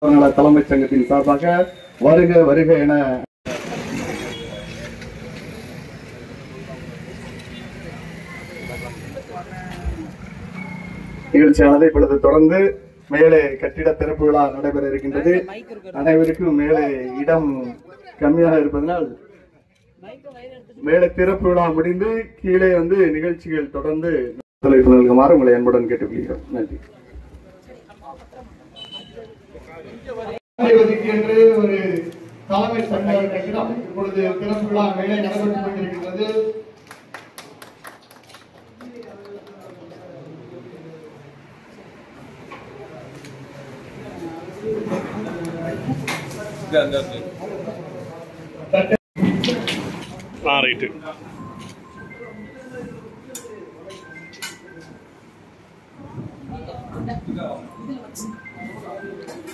தலைமைச் சங்கத்தின் சார்பாக வருக வருக என நிகழ்ச்சியானது இப்பொழுது தொடர்ந்து மேலே கட்டிட திறப்பு விழா நடைபெற இருக்கின்றது. அனைவருக்கும் மேலே இடம் கம்மியாக இருப்பதனால் மேலே திறப்பு விழா முடிந்து கீழே நிகழ்ச்சிகள் தொடர்ந்து நல்குமாறு உங்களை அன்புடன் கேட்டுக்கொள்கிறோம். நன்றி. என்று ஒரு தலைமை சங்க கட்டிடம் இப்பொழுது திறப்பு விழா மேலே நடைபெற்றுக் கொண்டிருக்கிறது.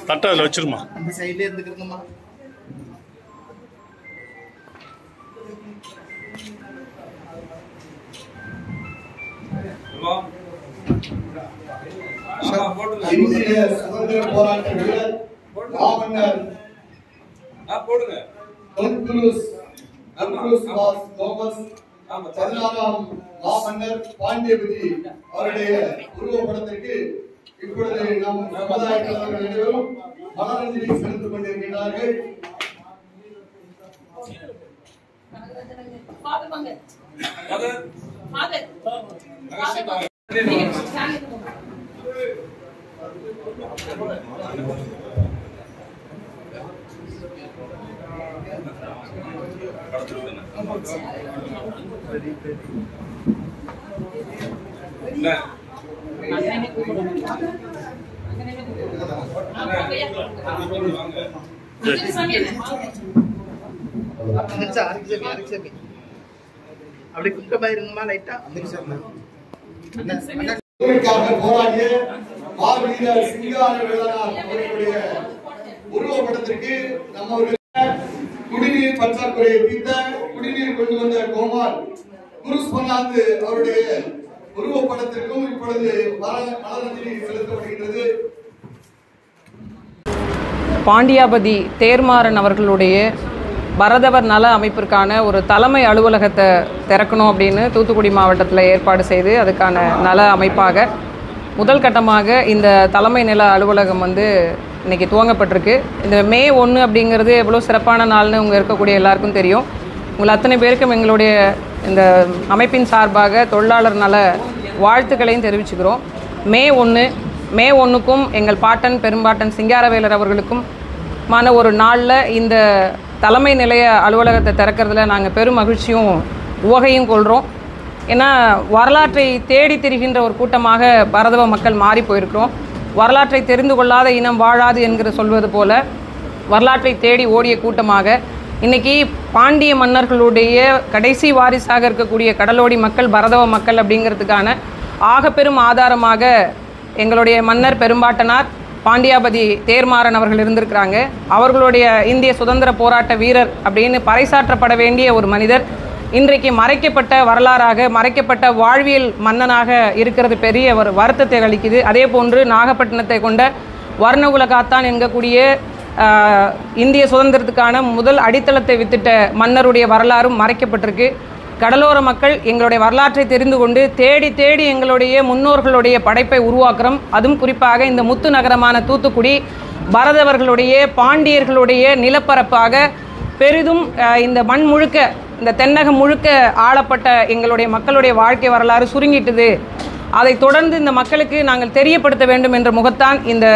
தட்டை அதில் வச்சிருமா, அந்த சைட்ல இருந்துக்கிறதுமா. இந்திய சுதந்திர போராட்ட வீரர் மாமன்னர் மாமன்னர் பாண்டியபதி அவருடைய உருவப்படத்திற்கு இப்பொழுது நம் சமுதாய தலைவர்கள் அனைவரும் மலரஞ்சலி செலுத்திக் கொண்டிருக்கிறார்கள். அப்படி குற்றமா இருங்கம்மா லைட்டா. போராடிய மாவீரர் சிங்கார வேலனார் அவர்களுடைய உருவப்படத்திற்கு நம்மளுடைய குடிநீர் பற்றாக்குறையை தீர்த்த குடிநீர் கொண்டு வந்த கோமால் குருஸ் பன்னாந்து அவருடைய உருவப்படத்திற்கும் இப்பொழுது மலரஞ்சலி செலுத்தப்படுகின்றது. பாண்டியாபதி தேர்மாறன் அவர்களுடைய பரதவர் நல அமைப்பிற்கான ஒரு தலைமை அலுவலகத்தை திறக்கணும் அப்படின்னு தூத்துக்குடி மாவட்டத்தில் ஏற்பாடு செய்து அதுக்கான நல அமைப்பாக முதல் கட்டமாக இந்த தலைமை நில அலுவலகம் இன்றைக்கி துவங்கப்பட்டிருக்கு. இந்த மே 1 அப்படிங்கிறது எவ்வளோ சிறப்பான நாள்னு உங்கள் இருக்கக்கூடிய எல்லாருக்கும் தெரியும். உங்கள் அத்தனை பேருக்கும் எங்களுடைய இந்த அமைப்பின் சார்பாக தொழிலாளர் நல வாழ்த்துக்களையும் தெரிவிச்சுக்கிறோம். மே 1க்கும் எங்கள் பாட்டன் பெரும்பாட்டன் சிங்காரவேலர் அவர்களுக்கும் ஒரு நாளில் இந்த தலைமை நிலைய அலுவலகத்தை திறக்கிறதுல நாங்கள் பெரும் மகிழ்ச்சியும் உவகையும் கொள்கிறோம். ஏன்னா வரலாற்றை தேடி திரிகின்ற ஒரு கூட்டமாக பரதவ மக்கள் மாறி போயிருக்கிறோம். வரலாற்றை தெரிந்து கொள்ளாத இனம் வாழாது என்கிற சொல்வது போல வரலாற்றை தேடி ஓடிய கூட்டமாக இன்றைக்கி பாண்டிய மன்னர்களுடைய கடைசி வாரிசாக இருக்கக்கூடிய கடலோடி மக்கள் பரதவ மக்கள் அப்படிங்கிறதுக்கான ஆகப்பெரும் ஆதாரமாக எங்களுடைய மன்னர் பெரும்பாட்டனார் பாண்டியாபதி தேர்மாறன் அவர்கள் இருந்திருக்கிறாங்க. அவர்களுடைய இந்திய சுதந்திர போராட்ட வீரர் அப்படின்னு பறைசாற்றப்பட வேண்டிய ஒரு மனிதர் இன்றைக்கு மறைக்கப்பட்ட வரலாறாக மறைக்கப்பட்ட வாழ்வியல் மன்னனாக இருக்கிறது பெரிய ஒரு வருத்தத்தை அளிக்குது. அதே போன்று நாகப்பட்டினத்தை கொண்ட வர்ணகுலகாத்தான் என்கக்கூடிய இந்திய சுதந்திரத்துக்கான முதல் அடித்தளத்தை வித்திட்ட மன்னருடைய வரலாறும் மறைக்கப்பட்டிருக்கு. கடலோர மக்கள் எங்களுடைய வரலாற்றை தெரிந்து கொண்டு தேடி தேடி எங்களுடைய முன்னோர்களுடைய படைப்பை உருவாக்குறோம். அதுவும் குறிப்பாக இந்த முத்து நகரமான தூத்துக்குடி பரதவர்களுடைய பாண்டியர்களுடைய நிலப்பரப்பாக பெரிதும் இந்த மண் முழுக்க இந்த தென்னகம் முழுக்க ஆளப்பட்ட எங்களுடைய மக்களுடைய வாழ்க்கை வரலாறு சுருங்கிட்டுது. அதை தொடர்ந்து இந்த மக்களுக்கு நாங்கள் தெரியப்படுத்த வேண்டும் என்ற முகத்தான் இந்த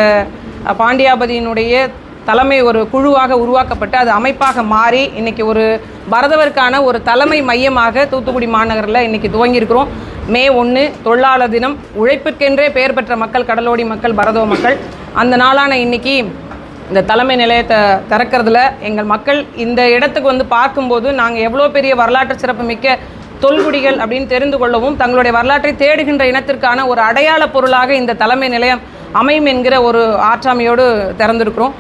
பாண்டியாபதியினுடைய தலைமை ஒரு குழுவாக உருவாக்கப்பட்டு அது அமைப்பாக மாறி இன்றைக்கி ஒரு பரதவருக்கான ஒரு தலைமை மையமாக தூத்துக்குடி மாநகரில் இன்றைக்கி துவங்கியிருக்கிறோம். மே 1 தொழிலாளர் தினம். உழைப்பிற்கென்றே பெயர் பெற்ற மக்கள் கடலோடி மக்கள் பரதவ மக்கள். அந்த நாளான இன்றைக்கி இந்த தலைமை நிலையத்தை திறக்கிறதுல எங்கள் மக்கள் இந்த இடத்துக்கு பார்க்கும்போது நாங்கள் எவ்வளோ பெரிய வரலாற்று சிறப்பு மிக்க தொல்குடிகள் அப்படின்னு தெரிந்து கொள்ளவும் தங்களுடைய வரலாற்றை தேடுகின்ற இனத்திற்கான ஒரு அடையாள பொருளாக இந்த தலைமை நிலையம் அமையும் என்கிற ஒரு ஆற்றாமையோடு திறந்திருக்கிறோம்.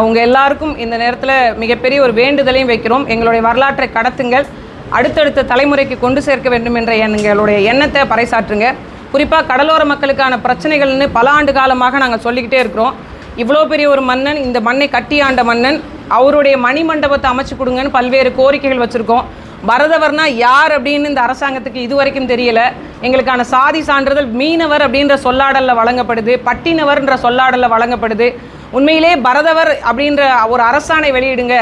உங்கள் எல்லாருக்கும் இந்த நேரத்தில் மிகப்பெரிய ஒரு வேண்டுதலையும் வைக்கிறோம். எங்களுடைய வரலாற்றை கடத்துங்கள், அடுத்தடுத்த தலைமுறைக்கு கொண்டு சேர்க்க வேண்டும் என்ற எங்களுடைய எண்ணத்தை பறைசாற்றுங்க. குறிப்பாக கடலோர மக்களுக்கான பிரச்சனைகள்னு பல ஆண்டு காலமாக நாங்கள் சொல்லிக்கிட்டே இருக்கிறோம். இவ்வளோ பெரிய ஒரு மன்னன், இந்த மண்ணை கட்டி ஆண்ட மன்னன், அவருடைய மணிமண்டபத்தை அமைச்சு கொடுங்கன்னு பல்வேறு கோரிக்கைகள் வச்சுருக்கோம். பரதவர்னா யார் அப்படின்னு இந்த அரசாங்கத்துக்கு இதுவரைக்கும் தெரியல. எங்களுக்கான சாதி சான்றிதழ் மீனவர் அப்படின்ற சொல்லாடலில் வழங்கப்படுது, பட்டினவர்ன்ற சொல்லாடலில் வழங்கப்படுது. உண்மையிலே பரதவர் அப்படின்ற ஒரு அரசாணை வெளியிடுங்க,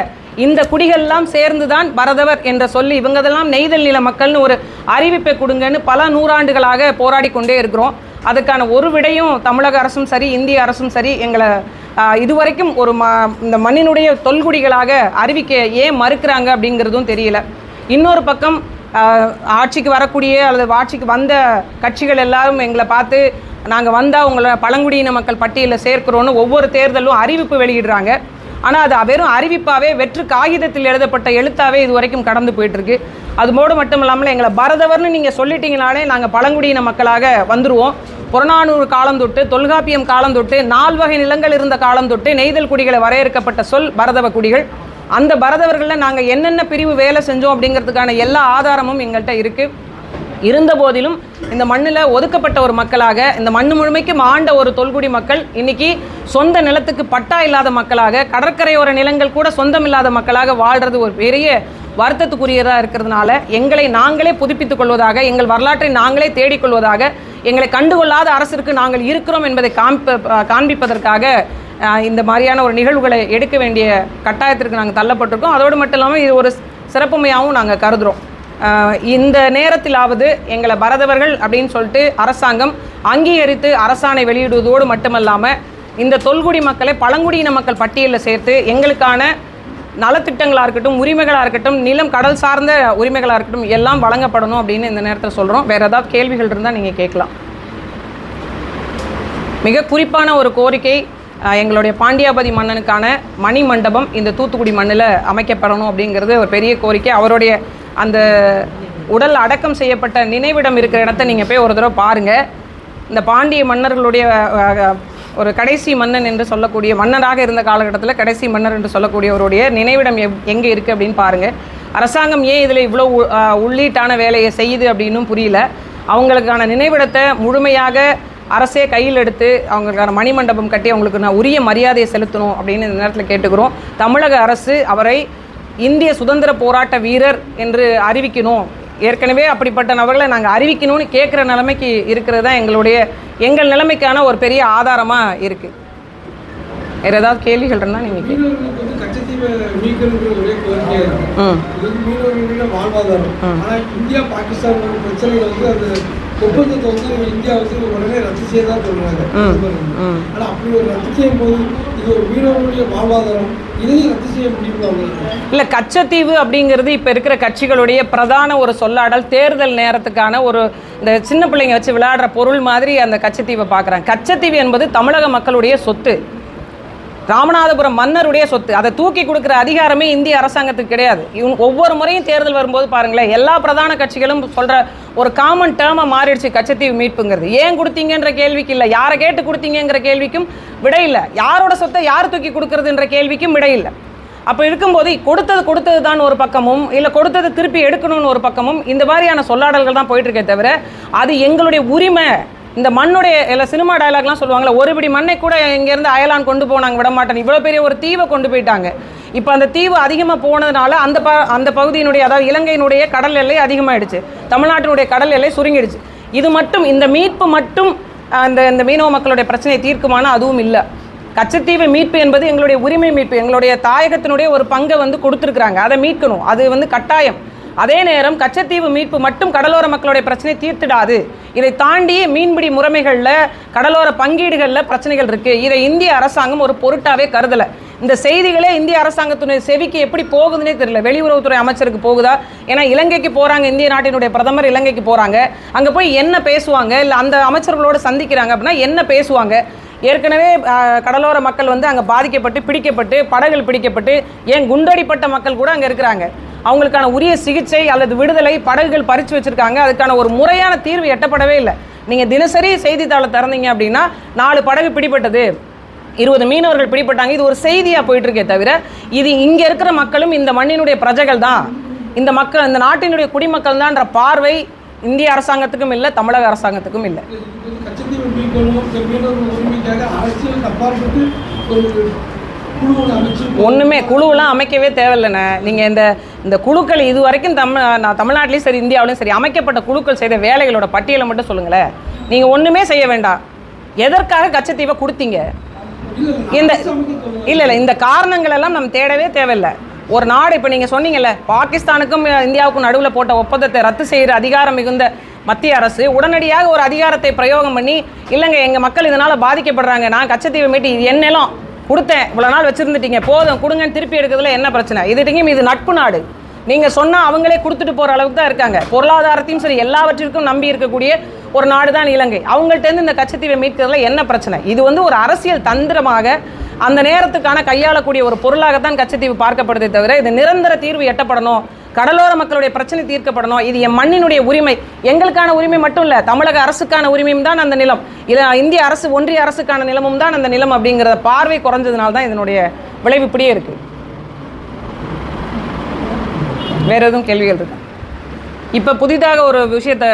இந்த குடிகள்லாம் சேர்ந்து தான் பரதவர் என்ற சொல்லி இவங்கதெல்லாம் நெய்தல் நில மக்கள்னு ஒரு அறிவிப்பை கொடுங்கன்னு பல நூறாண்டுகளாக போராடி கொண்டே இருக்கிறோம். அதுக்கான ஒரு விடையும் தமிழக அரசும் சரி இந்திய அரசும் சரி எங்களை இதுவரைக்கும் ஒரு இந்த மண்ணினுடைய தொல்குடிகளாக அறிவிக்க ஏன் மறுக்கிறாங்க அப்படிங்கிறதும் தெரியல. இன்னொரு பக்கம் ஆட்சிக்கு வரக்கூடிய அல்லது ஆட்சிக்கு வந்த கட்சிகள் எல்லாரும் எங்களை பார்த்து நாங்கள் வந்தால் உங்களை பழங்குடியின மக்கள் பட்டியலில் சேர்க்கிறோன்னு ஒவ்வொரு தேர்தலும் அறிவிப்பு வெளியிடுறாங்க. ஆனால் அது வெறும் அறிவிப்பாகவே வெற்று காகிதத்தில் எழுதப்பட்ட எழுத்தாவே இது வரைக்கும் கடந்து போயிட்டுருக்கு. அதுமோடு மட்டும் இல்லாமல் எங்களை பரதவர்னு நீங்கள் சொல்லிட்டீங்கனாலே நாங்கள் பழங்குடியின மக்களாக வந்துடுவோம். புறநானூறு காலம் தொட்டு, தொல்காப்பியம் காலம் தொட்டு, 4 வகை நிலங்கள் இருந்த காலம் தொட்டு நெய்தல் குடிகளை வரையறுக்கப்பட்ட சொல் பரதவ குடிகள். அந்த பரதவர்களில் நாங்கள் என்னென்ன பிரிவு வேலை செஞ்சோம் அப்படிங்கிறதுக்கான எல்லா ஆதாரமும் எங்கள்கிட்ட இருக்குது. இருந்த போதிலும் இந்த மண்ணில் ஒதுக்கப்பட்ட ஒரு மக்களாக, இந்த மண்ணு முழுமைக்கும் ஆண்ட ஒரு தொல்குடி மக்கள் இன்னைக்கு சொந்த நிலத்துக்கு பட்டா இல்லாத மக்களாக, கடற்கரையோர நிலங்கள் கூட சொந்தம் இல்லாத மக்களாக வாழ்கிறது ஒரு பெரிய வருத்தத்துக்குரியதாக இருக்கிறதுனால எங்களை நாங்களே புதுப்பித்துக் கொள்வதாக, எங்கள் வரலாற்றை நாங்களே தேடிக்கொள்வதாக, எங்களை கண்டுகொள்ளாத அரசிற்கு நாங்கள் இருக்கிறோம் என்பதை காண்பிப்பதற்காக இந்த மாதிரியான ஒரு நிகழ்வுகளை எடுக்க வேண்டிய கட்டாயத்திற்கு நாங்கள் தள்ளப்பட்டிருக்கோம். அதோடு மட்டும் இல்லாமல் இது ஒரு சிறப்புமையாகவும் நாங்கள் கருதுகிறோம். இந்த நேரத்திலாவது எங்களை பரதவர்கள் அப்படின்னு சொல்லிட்டு அரசாங்கம் அங்கீகரித்து அரசாணை வெளியிடுவதோடு மட்டுமல்லாமல் இந்த தொல்குடி மக்களை பழங்குடியின மக்கள் பட்டியலில் சேர்த்து எங்களுக்கான நலத்திட்டங்களாக இருக்கட்டும், உரிமைகளாக இருக்கட்டும், நிலம் கடல் சார்ந்த உரிமைகளாக இருக்கட்டும் எல்லாம் வழங்கப்படணும் அப்படின்னு இந்த நேரத்தில் சொல்கிறோம். வேறு ஏதாவது கேள்விகள் இருந்தால் நீங்கள் கேட்கலாம். மிக குறிப்பான ஒரு கோரிக்கை, எங்களுடைய பாண்டியாபதி மன்னனுக்கான மணி மண்டபம் இந்த தூத்துக்குடி மண்ணில் அமைக்கப்படணும் அப்படிங்கிறது ஒரு பெரிய கோரிக்கை. அவருடைய அந்த உடல் அடக்கம் செய்யப்பட்ட நினைவிடம் இருக்கிற இடத்த நீங்கள் போய் ஒரு தடவை பாருங்கள். இந்த பாண்டிய மன்னர்களுடைய ஒரு கடைசி மன்னன் என்று சொல்லக்கூடிய, மன்னராக இருந்த காலகட்டத்தில் கடைசி மன்னர் என்று சொல்லக்கூடியவருடைய நினைவிடம் எங்கே இருக்குது அப்படின்னு பாருங்கள். அரசாங்கம் ஏன் இதில் இவ்வளோ உள்ளீட்டான வேலையை செய்யுது அப்படின்னும் புரியல. அவங்களுக்கான நினைவிடத்தை முழுமையாக அரசே கையில் எடுத்து அவங்களுக்கான மணிமண்டபம் கட்டி அவங்களுக்கு நான் உரிய மரியாதையை செலுத்தணும் அப்படின்னு இந்த நேரத்தில் கேட்டுக்கிறோம். தமிழக அரசு அவரை இந்திய சுதந்திர போராட்ட வீரர் என்று அறிவிக்கணும். ஏற்கனவே அப்படிப்பட்ட நபர்களை நாங்கள் அறிவிக்கணும்னு கேட்குற நிலைமைக்கு இருக்கிறது தான் எங்கள் நிலைமைக்கான ஒரு பெரிய ஆதாரமாக இருக்குது. வேறு ஏதாவது கேள்விகள் இருந்தால் நீங்கள் ஒப்பந்தத்தை வந்து இந்தியா வந்து உடனே ரத்து செய்யதான் சொல்றாங்க. ஆனா அப்படி ஒரு ரத்து செய்யும் போது இது ஒரு மீனவர்களுடைய வாழ்வாதாரம், இதையும் ரத்து செய்ய முடியுமா? இல்லை, கச்சத்தீவு அப்படிங்கிறது இப்போ இருக்கிற கட்சிகளுடைய பிரதான ஒரு சொல்லாடல். தேர்தல் நேரத்துக்கான ஒரு இந்த சின்ன பிள்ளைங்க வச்சு விளையாடுற பொருள் மாதிரி அந்த கச்சத்தீவை பார்க்குறாங்க. கச்சத்தீவு என்பது தமிழக மக்களுடைய சொத்து, ராமநாதபுரம் மன்னருடைய சொத்து. அதை தூக்கி கொடுக்குற அதிகாரமே இந்திய அரசாங்கத்துக்கு கிடையாது. ஒவ்வொரு முறையும் தேர்தல் வரும்போது பாருங்களேன், எல்லா பிரதான கட்சிகளும் சொல்கிற ஒரு காமன் டேர்மாக மாறிடுச்சு கச்சத்தீவு மீட்புங்கிறது. ஏன் கொடுத்தீங்கன்ற கேள்விக்கு இல்லை, யாரை கேட்டு கொடுத்தீங்கிற கேள்விக்கும் விடை இல்லை, யாரோட சொத்தை யார் தூக்கி கொடுக்கறதுன்ற கேள்விக்கும் விடை இல்லை. அப்போ இருக்கும்போது கொடுத்தது தான் ஒரு பக்கமும், இல்லை கொடுத்தது திருப்பி எடுக்கணும்னு ஒரு பக்கமும் இந்த மாதிரியான சொல்லாடல்கள் தான் போயிட்டு இருக்கே தவிர அது எங்களுடைய உரிமை. இந்த மண்ணுடைய எல்லா சினிமா டயலாக்லாம் சொல்லுவாங்களே, ஒரு பிடி மண்ணை கூட இங்கேருந்து அயலான் கொண்டு போனாங்க விட மாட்டேன், இவ்வளோ பெரிய ஒரு தீவை கொண்டு போயிட்டாங்க. இப்போ அந்த தீவு அதிகமாக போனதுனால அந்த பகுதியினுடைய, அதாவது இலங்கையினுடைய கடல் எல்லை அதிகமாகிடுச்சு, தமிழ்நாட்டினுடைய கடல் எல்லை சுருங்கிடுச்சு. இது மட்டும், இந்த மீட்பு மட்டும் இந்த மீனவ மக்களுடைய பிரச்சனையை தீர்க்குமானா அதுவும் இல்லை. கச்சத்தீவு மீட்பு என்பது எங்களுடைய உரிமை மீட்பு, எங்களுடைய தாயகத்தினுடைய ஒரு பங்கை வந்து கொடுத்துருக்குறாங்க, அதை மீட்கணும், அது வந்து கட்டாயம். அதே நேரம் கச்சத்தீவு மீட்பு மட்டும் கடலோர மக்களுடைய பிரச்சனை தீர்த்திடாது. இதை தாண்டி மீன்பிடி முறைமைகளில், கடலோர பங்கீடுகளில் பிரச்சனைகள் இருக்குது. இதை இந்திய அரசாங்கம் ஒரு பொருட்டாவே கருதலை. இந்த செய்திகளே இந்திய அரசாங்கத்தினுடைய செவிக்கு எப்படி போகுதுன்னே தெரியல. வெளியுறவுத்துறை அமைச்சருக்கு போகுதா? ஏன்னா இலங்கைக்கு போகிறாங்க, இந்திய நாட்டினுடைய பிரதமர் இலங்கைக்கு போகிறாங்க, அங்கே போய் என்ன பேசுவாங்க, இல்லை அந்த அமைச்சர்களோடு சந்திக்கிறாங்க அப்படின்னா என்ன பேசுவாங்க? ஏற்கனவே கடலோர மக்கள் வந்து அங்கே பாதிக்கப்பட்டு, பிடிக்கப்பட்டு, படகுகள் பிடிக்கப்பட்டு, ஏன் குண்டடிப்பட்ட மக்கள் கூட அங்கே இருக்கிறாங்க. அவங்களுக்கான உரிய சிகிச்சை அல்லது விடுதலை படகுகள் பறித்து வச்சுருக்காங்க. அதுக்கான ஒரு முறையான தீர்வு எட்டப்படவே இல்லை. நீங்கள் தினசரி செய்தித்தாளை திறந்தீங்க அப்படின்னா 4 படகு பிடிப்பட்டது, 20 மீனவர்கள் பிடிப்பட்டாங்க, இது ஒரு செய்தியாக போயிட்டுருக்கே தவிர இது இங்கே இருக்கிற மக்களும் இந்த மண்ணினுடைய பிரஜைகள் தான், இந்த மக்கள் இந்த நாட்டினுடைய குடிமக்கள் தான்ன்ற பார்வை இந்திய அரசாங்கத்துக்கும் இல்லை, தமிழக அரசாங்கத்துக்கும் இல்லை. கச்சத்தீவு மீட்கணும், மீனவர்கள் உரிமைக்காக அரசியல் அப்பாற்பட்டு ஒரு குழுவில் அமைச்சு ஒன்றுமே குழுவெல்லாம் அமைக்கவே தேவையில்லைண்ணே. நீங்கள் இந்த குழுக்கள் இது வரைக்கும் தமிழ்நாட்டிலையும் சரி இந்தியாவிலையும் சரி அமைக்கப்பட்ட குழுக்கள் செய்த வேலைகளோட பட்டியலை மட்டும் சொல்லுங்களேன். நீங்கள் ஒன்றுமே செய்ய வேண்டாம். எதற்காக கச்சத்தீவை கொடுத்தீங்க? இல்லை இந்த காரணங்கள் எல்லாம் நம்ம தேடவே தேவையில்லை. ஒரு நாடு இப்போ நீங்கள் சொன்னீங்கல்ல, பாகிஸ்தானுக்கும் இந்தியாவுக்கும் நடுவில் போட்ட ஒப்பந்தத்தை ரத்து செய்கிற அதிகாரம் மிகுந்த மத்திய அரசு உடனடியாக ஒரு அதிகாரத்தை பிரயோகம் பண்ணி, இல்லைங்க எங்கள் மக்கள் இதனால் பாதிக்கப்படுறாங்க, நான் கச்சத்தீவை மீட்டு இது என் நிலம் கொடுத்தேன், இவ்வளோ நாள் வச்சுருந்துட்டீங்க, போதும் கொடுங்கன்னு திருப்பி எடுக்கிறதுல என்ன பிரச்சனை? இது நட்பு நாடு. நீங்கள் சொன்னால் அவங்களே கொடுத்துட்டு போகிற அளவுக்கு தான் இருக்காங்க. பொருளாதாரத்தையும் சரி எல்லாவற்றிற்கும் நம்பி இருக்கக்கூடிய ஒரு நாடு தான் இலங்கை. அவங்கள்ட்டேருந்து இந்த கச்சத்தீவை மீட்கிறதுல என்ன பிரச்சனை? இது ஒரு அரசியல் தந்திரமாக அந்த நேரத்துக்கான கையாளக்கூடிய ஒரு பொருளாகத்தான் கச்சத்தீவு பார்க்கப்படுதே தவிர இது நிரந்தர தீர்வு எட்டப்படணும், கடலோர மக்களுடைய பிரச்சனை தீர்க்கப்படணும், இது என் மண்ணினுடைய உரிமை, எங்களுக்கான உரிமை மட்டும் இல்லை, தமிழக அரசுக்கான உரிமையும் தான் அந்த நிலம், இல்லை இந்திய அரசு ஒன்றிய அரசுக்கான நிலமும் தான் அந்த நிலம் அப்படிங்கிற பார்வை குறைஞ்சதுனால தான் இதனுடைய விளைவு இப்படியே இருக்கு. வேற எதுவும் கேள்விகள் இருக்கு? இப்போ புதிதாக ஒரு விஷயத்தை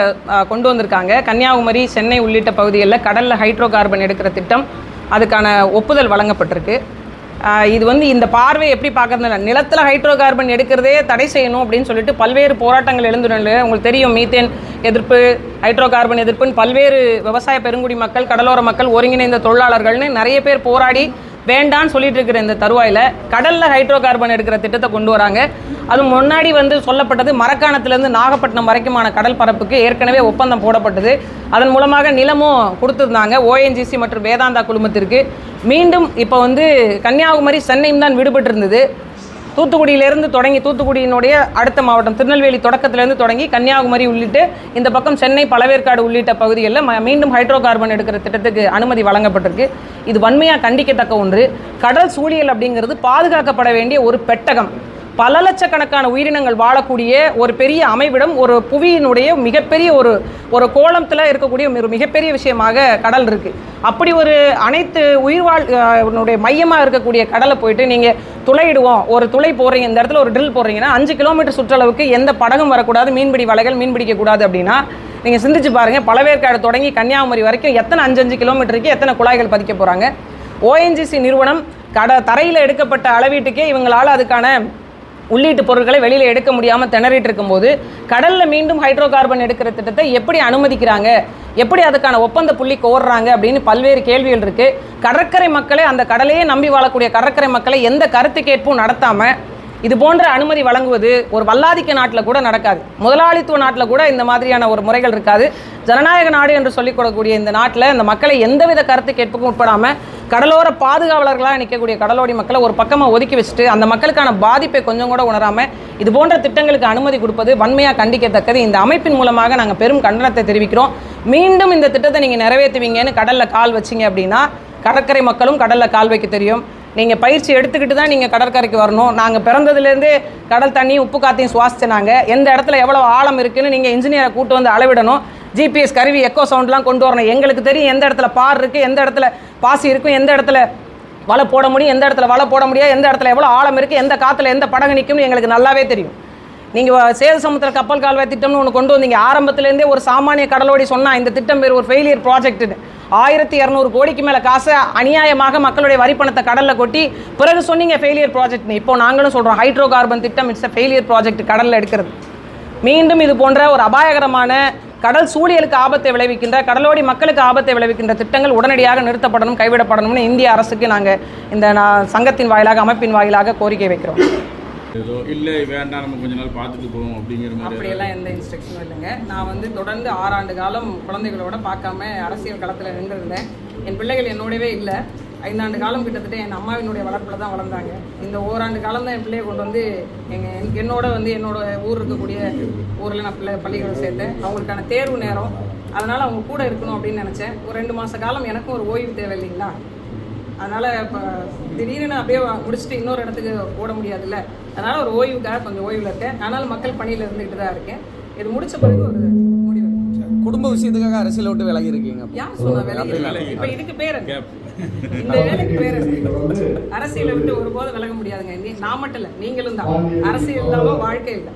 கொண்டு வந்திருக்காங்க. கன்னியாகுமரி, சென்னை உள்ளிட்ட பகுதிகளில் கடலில் ஹைட்ரோ கார்பன் எடுக்கிற திட்டம், அதுக்கான ஒப்புதல் வழங்கப்பட்டிருக்கு. இது இந்த பார்வை எப்படி பார்க்கறதுல, நிலத்தில் ஹைட்ரோ கார்பன் எடுக்கிறதே தடை செய்யணும் அப்படின்னு சொல்லிட்டு பல்வேறு போராட்டங்கள் எழுந்துள்ள உங்களுக்கு தெரியும். மீத்தேன் எதிர்ப்பு, ஹைட்ரோ கார்பன் எதிர்ப்புன்னு பல்வேறு விவசாய பெருங்குடி மக்கள், கடலோர மக்கள், ஒருங்கிணைந்த தொழிலாளர்கள்னு நிறைய பேர் போராடி வேண்டான்னு சொல்லிட்டு இருக்கிற இந்த தருவாயில் கடலில் ஹைட்ரோ கார்பன் எடுக்கிற திட்டத்தை கொண்டு வராங்க. அது முன்னாடி சொல்லப்பட்டது மரக்காணத்திலேருந்து நாகப்பட்டினம் வரைக்குமான கடல் பரப்புக்கு ஏற்கனவே ஒப்பந்தம் போடப்பட்டது. அதன் மூலமாக நிலமும் கொடுத்துருந்தாங்க ONGC மற்றும் வேதாந்தா குழுமத்திற்கு. மீண்டும் இப்போ கன்னியாகுமரி, சென்னையும் தான் விடுபட்டு இருந்தது. தூத்துக்குடியிலேருந்து தொடங்கி, தூத்துக்குடியினுடைய அடுத்த மாவட்டம் திருநெல்வேலி தொடக்கத்திலேருந்து தொடங்கி கன்னியாகுமரி உள்ளிட்டு இந்த பக்கம் சென்னை, பழவேற்காடு உள்ளிட்ட பகுதிகளில் மீண்டும் ஹைட்ரோ கார்பன் எடுக்கிற திட்டத்துக்கு அனுமதி வழங்கப்பட்டிருக்கு. இது வன்மையாக கண்டிக்கத்தக்க ஒன்று. கடல் சூழியல் அப்படிங்கிறது பாதுகாக்கப்பட வேண்டிய ஒரு பெட்டகம். பல லட்சக்கணக்கான உயிரினங்கள் வாழக்கூடிய ஒரு பெரிய அமைவிடம், ஒரு புவியினுடைய மிகப்பெரிய ஒரு கோலத்தில் இருக்கக்கூடிய ஒரு மிகப்பெரிய விஷயமாக கடல் இருக்குது. அப்படி ஒரு அனைத்து உயிர்வாழ்னுடைய மையமாக இருக்கக்கூடிய கடலை போயிட்டு நீங்கள் துளையிடுவோம், ஒரு துளை போடுறீங்க, இந்த இடத்துல ஒரு ட்ரில் போடுறீங்கன்னா 5 கிலோமீட்டர் சுற்றளவுக்கு எந்த படகும் வரக்கூடாது, மீன்பிடி வலைகள் மீன் பிடிக்கக்கூடாது அப்படின்னா நீங்கள் சிந்திச்சு பாருங்கள். பழவேற்காடு தொடங்கி கன்னியாகுமரி வரைக்கும் எத்தனை 5 கிலோமீட்டருக்கு எத்தனை குழாய்கள் பதிக்க போகிறாங்க? ONGC நிறுவனம் தரையில் எடுக்கப்பட்ட அளவீட்டுக்கே இவங்களால் அதுக்கான உள்ளீட்டு பொருட்களை வெளியில் எடுக்க முடியாமல் திணறிட்டு இருக்கும்போது கடலில் மீண்டும் ஹைட்ரோ கார்பன் எடுக்கிற திட்டத்தை எப்படி அனுமதிக்கிறாங்க, எப்படி அதுக்கான ஒப்பந்த புள்ளி கோர்றாங்க அப்படின்னு பல்வேறு கேள்விகள் இருக்குது. கடற்கரை மக்களை, அந்த கடலையே நம்பி வாழக்கூடிய கடற்கரை மக்களை எந்த கருத்து கேட்பும் நடத்தாமல் இது போன்ற அனுமதி வழங்குவது ஒரு வல்லாதிக்க நாட்டில் கூட நடக்காது. முதலாளித்துவ நாட்டில் கூட இந்த மாதிரியான ஒரு முறைகள் இருக்காது. ஜனநாயக நாடு என்று சொல்லிக் கொடுக்கக்கூடிய இந்த நாட்டில் இந்த மக்களை எந்தவித கருத்து கேட்புக்கும் உட்படாமல் கடலோர பாதுகாவலர்களாக நிற்கக்கூடிய கடலோடி மக்களை ஒரு பக்கமாக ஒதுக்கி வச்சுட்டு அந்த மக்களுக்கான பாதிப்பை கொஞ்சம் கூட உணராமல் இது போன்ற திட்டங்களுக்கு அனுமதி கொடுப்பது வன்மையாக கண்டிக்கத்தக்கது. இந்த அமைப்பின் மூலமாக நாங்கள் பெரும் கண்டனத்தை தெரிவிக்கிறோம். மீண்டும் இந்த திட்டத்தை நீங்கள் நிறைவேற்றுவீங்கன்னு கடலில் கால் வச்சிங்க அப்படின்னா கடற்கரை மக்களும் கடலில் கால் வைக்க தெரியும். நீங்கள் பயிற்சி எடுத்துக்கிட்டு தான் நீங்கள் கடற்கரைக்கு வரணும். நாங்கள் பிறந்ததுலேருந்தே கடல் தண்ணி உப்பு காற்றையும் சுவாசிச்சினாங்க. எந்த இடத்துல எவ்வளோ ஆழம் இருக்குன்னு நீங்கள் இன்ஜினியரை கூட்டு வந்து அளவிடணும். GPS கருவி, எக்கோ சவுண்ட்லாம் கொண்டு வரணும். எங்களுக்கு தெரியும் எந்த இடத்துல பார் இருக்குது, எந்த இடத்துல பாசி இருக்கும், எந்த இடத்துல வலை போட முடியும், எந்த இடத்துல வலை போட முடியாது, எந்த இடத்துல எவ்வளோ ஆழம் இருக்குது, எந்த காற்றுல எந்த படகு நிற்கும்னு எங்களுக்கு நல்லாவே தெரியும். நீங்கள் சேது சமுத்திர கப்பல் கால்வாய் திட்டம்னு ஒன்று கொண்டு வந்தீங்க. ஆரம்பத்துலேருந்தே ஒரு சாமானிய கடலோடி சொன்னால் இந்த திட்டம் பேர் ஒரு ஃபெயிலியர் ப்ராஜெக்ட்டுன்னு 1200 கோடிக்கு மேலே காசை அநியாயமாக மக்களுடைய வரிப்பணத்தை கடலில் கொட்டி பிறகு சொன்னீங்க ஃபெயிலியர் ப்ராஜெக்ட்னு. இப்போ நாங்களும் சொல்கிறோம் ஹைட்ரோ கார்பன் திட்டம் இட்ஸ் ஃபெயிலியர் ப்ராஜெக்ட். கடலில் எடுக்கிறது மீண்டும் இது போன்ற ஒரு அபாயகரமான கடல் சூழியலுக்கு ஆபத்தை விளைவிக்கின்ற, கடலோடி மக்களுக்கு ஆபத்தை விளைவிக்கின்ற திட்டங்கள் உடனடியாக நிறுத்தப்படணும், கைவிடப்படணும்னு இந்திய அரசுக்கு நாங்கள் இந்த சங்கத்தின் வாயிலாக, அமைப்பின் வாயிலாக கோரிக்கை வைக்கிறோம். இல்லை வேண்டாம், நம்ம கொஞ்ச நாள் பார்த்துட்டு போவோம் அப்படிங்கிற மாதிரி அப்படியெல்லாம் எந்த இன்ஸ்ட்ரக்ஷனும் இல்லைங்க. நான் தொடர்ந்து 6 ஆண்டு காலம் குழந்தைகளோட பார்க்காம அரசியல் களத்தில் நின்றுருந்தேன். என் பிள்ளைகள் என்னோடவே இல்லை. 5 ஆண்டு காலம் கிட்டத்தட்ட என் அம்மாவினுடைய வளர்ப்பில் தான் வளர்ந்தாங்க. இந்த ஓராண்டு காலம் தான் என் பிள்ளையை கொண்டு வந்து என்னோட என்னோட ஊர் இருக்கக்கூடிய ஊரில் நான் பள்ளிகளை சேர்த்தேன். அவங்களுக்கான தேர்வு நேரம், அதனால் அவங்க கூட இருக்கணும் அப்படின்னு நினச்சேன். ஒரு 2 மாத காலம் எனக்கும் ஒரு ஓய்வு தேவை இல்லைங்களா? அதனால் இப்போ திடீர்னு அப்படியே முடிச்சுட்டு இன்னொரு இடத்துக்கு ஓட முடியாதுல்ல. அதனால் ஒரு ஓய்வுக்காக கொஞ்சம் ஓய்வில் இருக்கேன். ஆனாலும் மக்கள் பணியில் இருந்துகிட்டு தான் இருக்கேன். இது முடிச்ச பிறகு ஒரு முடிவு. குடும்ப விஷயத்துக்காக அரசியல் விட்டு விலகி இருக்கீங்க. யார் சொன்னா விலகி? இப்போ இதுக்கு பேர் இந்த வேலைக்கு பேர் அரசியலை விட்டு ஒருபோதும் விலக முடியாதுங்க. நான் மட்டும் இல்லை, நீங்களும் தான். அரசியல் இல்லாமல் வாழ்க்கை இல்லை.